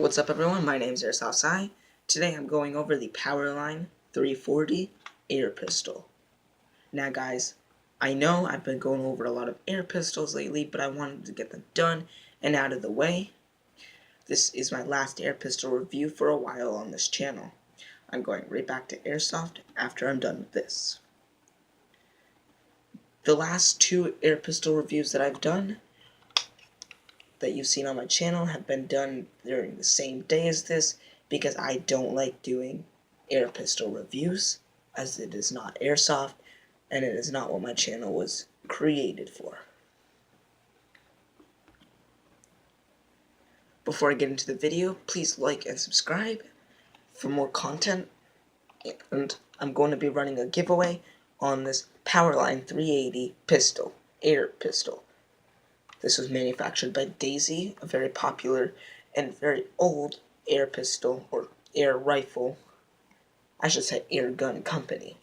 What's up everyone, my name is Airsoft. Today I'm going over the Powerline 340 air pistol. Now guys, I know I've been going over a lot of air pistols lately, but I wanted to get them done and out of the way. This is my last air pistol review for a while on this channel. I'm going right back to Airsoft after I'm done with this. The last two air pistol reviews that I've done that you've seen on my channel have been done during the same day as this because I don't like doing air pistol reviews, as it is not airsoft and it is not what my channel was created for. Before I get into the video, please like and subscribe for more content, and I'm going to be running a giveaway on this Powerline 380 pistol, air pistol. This was manufactured by Daisy, a very popular and very old air pistol, or air rifle, I should say air gun company.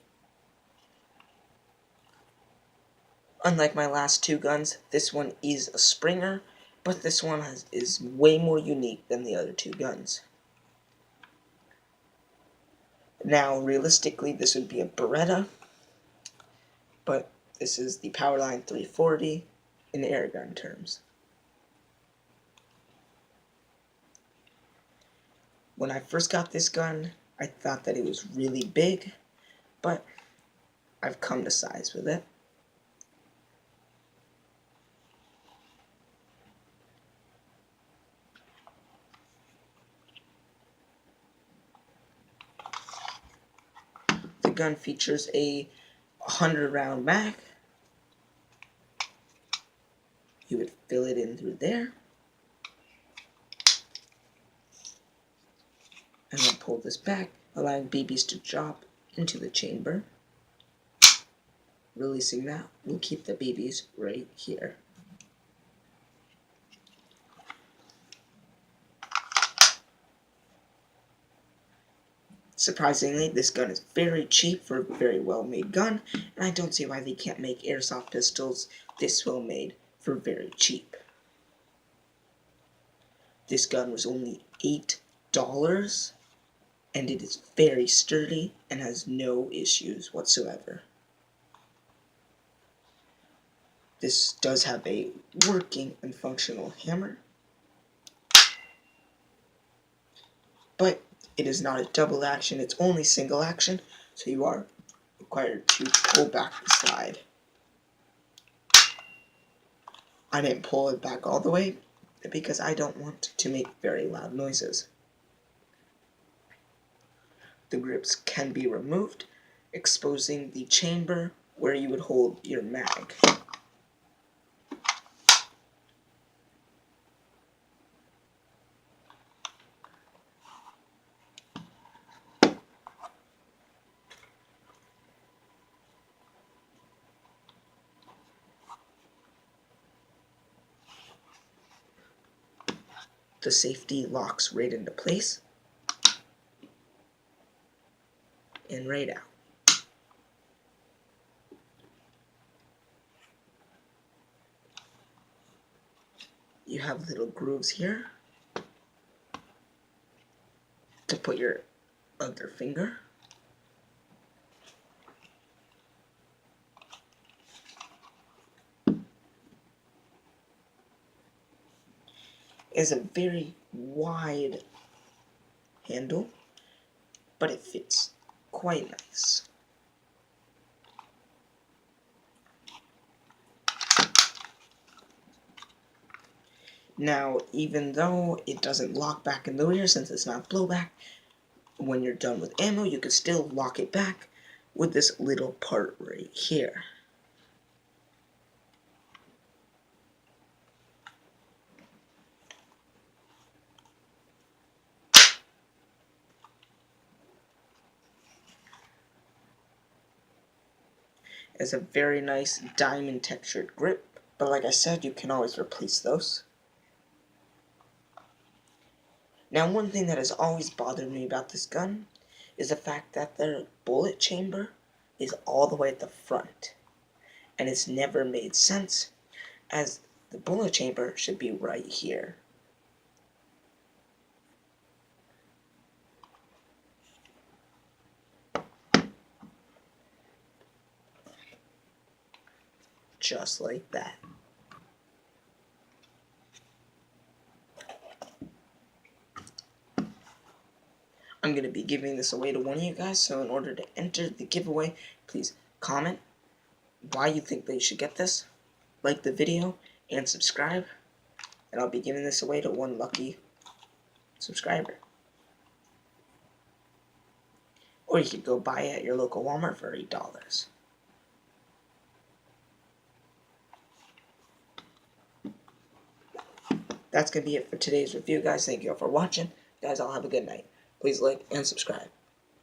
Unlike my last two guns, this one is a Springer, but this one is way more unique than the other two guns. Now, realistically, this would be a Beretta, but this is the Powerline 340 in airgun terms. When I first got this gun, I thought that it was really big, but I've come to size with it. The gun features a 100-round mag. You would fill it in through there, and then pull this back, allowing BBs to drop into the chamber. Releasing that will keep the BBs right here. Surprisingly, this gun is very cheap for a very well-made gun, and I don't see why they can't make airsoft pistols this well-made for very cheap. This gun was only $8, and it is very sturdy and has no issues whatsoever. This does have a working and functional hammer, but it is not a double action, it's only single action, so you are required to pull back the slide. I didn't pull it back all the way because I don't want to make very loud noises. The grips can be removed, exposing the chamber where you would hold your mag. The safety locks right into place and right out. You have little grooves here to put your other finger. It is a very wide handle, but it fits quite nice. Now, even though it doesn't lock back in the rear since it's not blowback, when you're done with ammo, you can still lock it back with this little part right here. It's a very nice diamond textured grip, but like I said, you can always replace those. Now, one thing that has always bothered me about this gun is the fact that the bullet chamber is all the way at the front, and it's never made sense, as the bullet chamber should be right here. just like that. I'm going to be giving this away to one of you guys, so in order to enter the giveaway, please comment why you think they should get this, like the video, and subscribe, and I'll be giving this away to one lucky subscriber. Or you could go buy it at your local Walmart for $8. That's going to be it for today's review, guys. Thank you all for watching. Guys, all have a good night. Please like and subscribe.